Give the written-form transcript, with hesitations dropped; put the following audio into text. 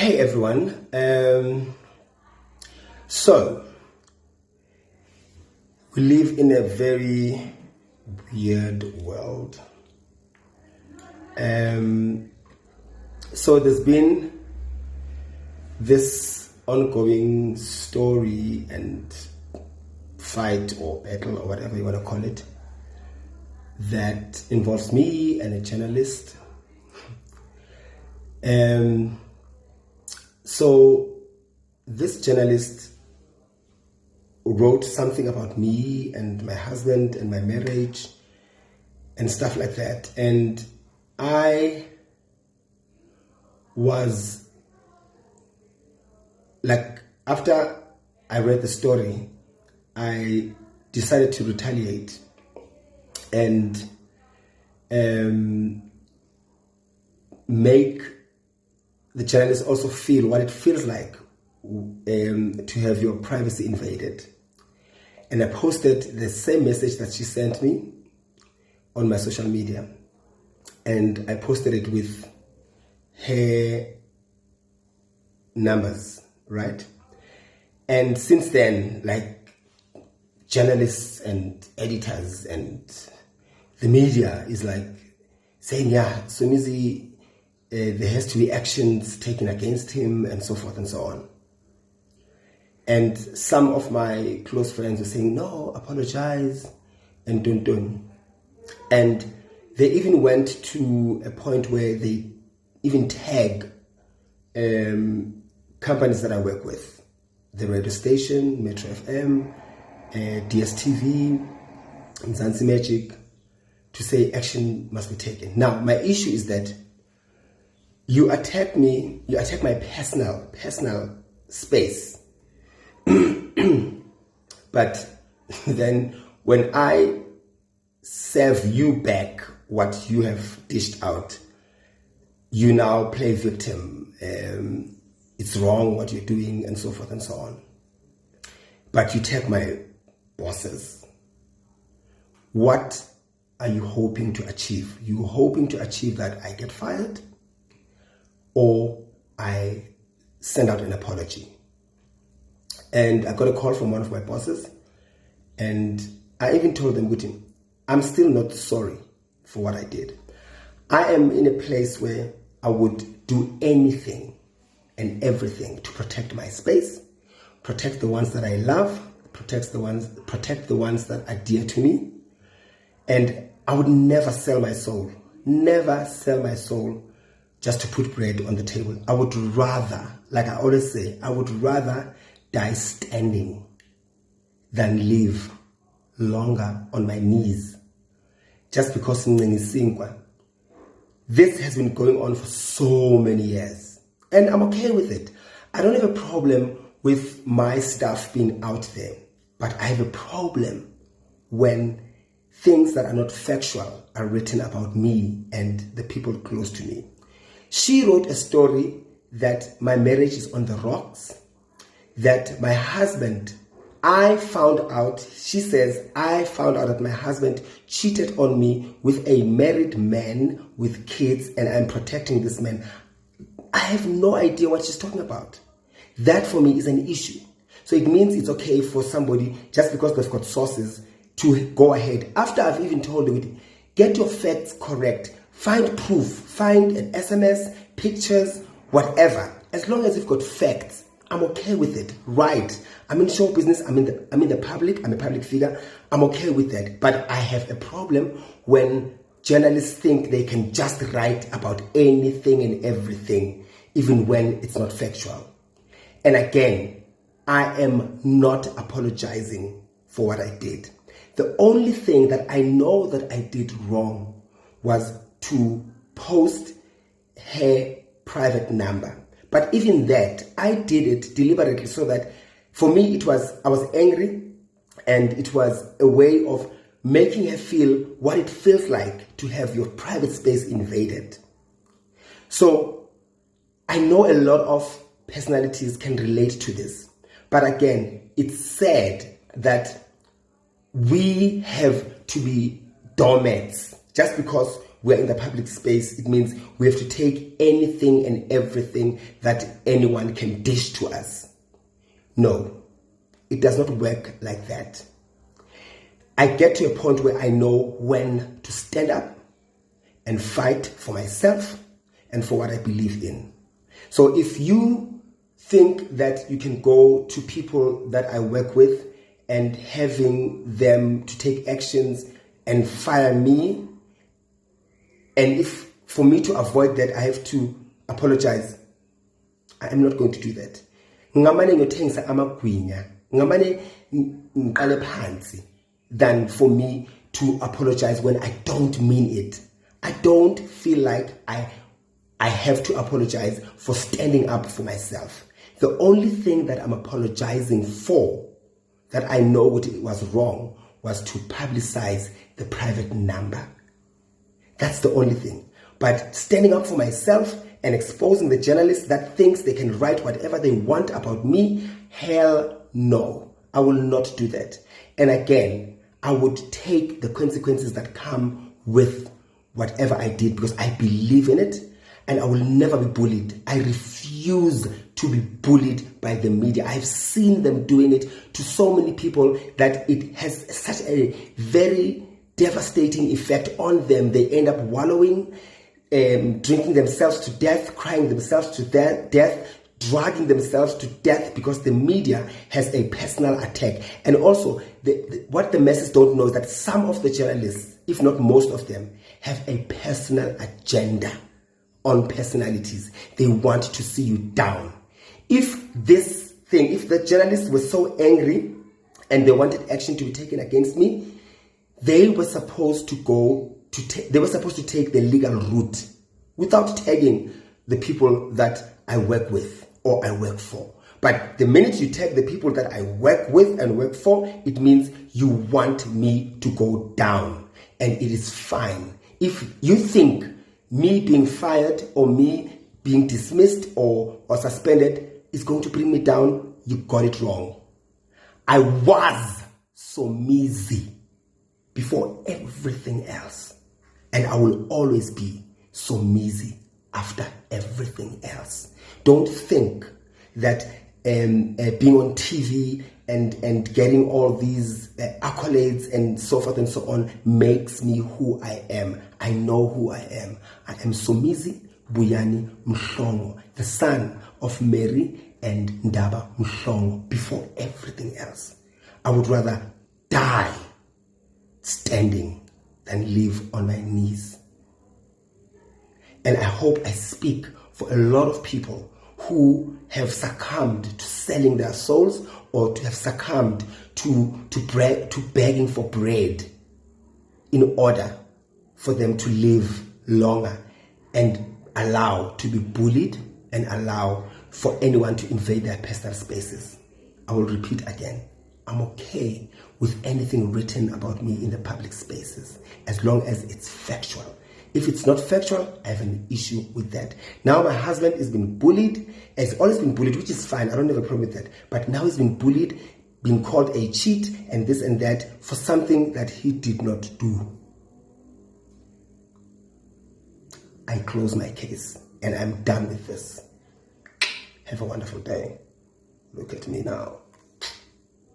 Hey everyone, so we live in a very weird world. So there's been this ongoing story and fight or battle or whatever you want to call it that involves me and a journalist. So this journalist wrote something about me and my husband and my marriage and stuff like that. And I was like, after I read the story, I decided to retaliate and make the journalist also feel what it feels like to have your privacy invaded. And I posted the same message that she sent me on my social media. And I posted it with her numbers, right? And since then, like, journalists and editors and the media is like saying, yeah, Somizi, there has to be actions taken against him and so forth and so on. And some of my close friends were saying, no, apologize and don't. And they even went to a point where they even tag companies that I work with. The radio station, Metro FM, DSTV, Mzansi Magic, to say action must be taken. Now, my issue is that you attack me, you attack my personal space. But then when I serve you back what you have dished out, you now play victim. It's wrong what you're doing and so forth and so on. But you take my bosses. What are you hoping to achieve? You hoping to achieve that I get fired? Or I send out an apology. And I got a call from one of my bosses, and I even told them, I'm still not sorry for what I did. I am in a place where I would do anything and everything to protect my space, protect the ones that I love, protect the ones that are dear to me. And I would never sell my soul just to put bread on the table. I would rather, like I always say, I would rather die standing than live longer on my knees. Just because this has been going on for so many years. And I'm okay with it. I don't have a problem with my stuff being out there. But I have a problem when things that are not factual are written about me and the people close to me. She wrote a story that my marriage is on the rocks, that my husband, she says, I found out that my husband cheated on me with a married man with kids, and I'm protecting this man. I have no idea what she's talking about. That for me is an issue. So it means it's okay for somebody, just because they've got sources, to go ahead. After I've even told them, get your facts correct. Find proof, find an SMS, pictures, whatever. As long as you've got facts, I'm okay with it. Right. I'm in show business, I'm in the public, I'm a public figure. I'm okay with that. But I have a problem when journalists think they can just write about anything and everything, even when it's not factual. And again, I am not apologizing for what I did. The only thing that I know that I did wrong was to post her private number. But even that, I did it deliberately so that for me I was angry, and it was a way of making her feel what it feels like to have your private space invaded. So I know a lot of personalities can relate to this. But again, it's sad that we have to be doormats just because we're in the public space, it means we have to take anything and everything that anyone can dish to us. No, it does not work like that. I get to a point where I know when to stand up and fight for myself and for what I believe in. So if you think that you can go to people that I work with and having them to take actions and fire me, and if for me to avoid that I have to apologize, I am not going to do that. Ngamane ngothengisa amagwinya, ngamane ngiqale phansi, than for me to apologize when I don't mean it. I don't feel like I have to apologize for standing up for myself. The only thing that I'm apologizing for, that I know it was wrong, was to publicize the private number. That's the only thing. But standing up for myself and exposing the journalist that thinks they can write whatever they want about me, hell no. I will not do that. And again, I would take the consequences that come with whatever I did because I believe in it and I will never be bullied. I refuse to be bullied by the media. I've seen them doing it to so many people that it has such a very devastating effect on them. They end up wallowing, drinking themselves to death, crying themselves to death, dragging themselves to death because the media has a personal attack. And also, what the masses don't know is that some of the journalists, if not most of them, have a personal agenda on personalities. They want to see you down. If the journalists were so angry and they wanted action to be taken against me, they were supposed to take the legal route without tagging the people that I work with or I work for. But the minute you tag the people that I work with and work for, it means you want me to go down. And it is fine. If you think me being fired or me being dismissed or suspended is going to bring me down, you got it wrong. I was Somizi before everything else. And I will always be Somizi after everything else. Don't think that being on TV and getting all these accolades and so forth and so on makes me who I am. I know who I am. I am Somizi Buyani Mhlongo, the son of Mary and Ndaba Mhlongo, before everything else. I would rather die standing than live on my knees. And I hope I speak for a lot of people who have succumbed to selling their souls or to have succumbed to begging for bread in order for them to live longer and allow to be bullied and allow for anyone to invade their personal spaces. I will repeat again. I'm okay with anything written about me in the public spaces as long as it's factual. If it's not factual, I have an issue with that. Now my husband has been bullied, has always been bullied, which is fine. I don't have a problem with that. But now he's been bullied, being called a cheat and this and that for something that he did not do. I close my case and I'm done with this. Have a wonderful day. Look at me now.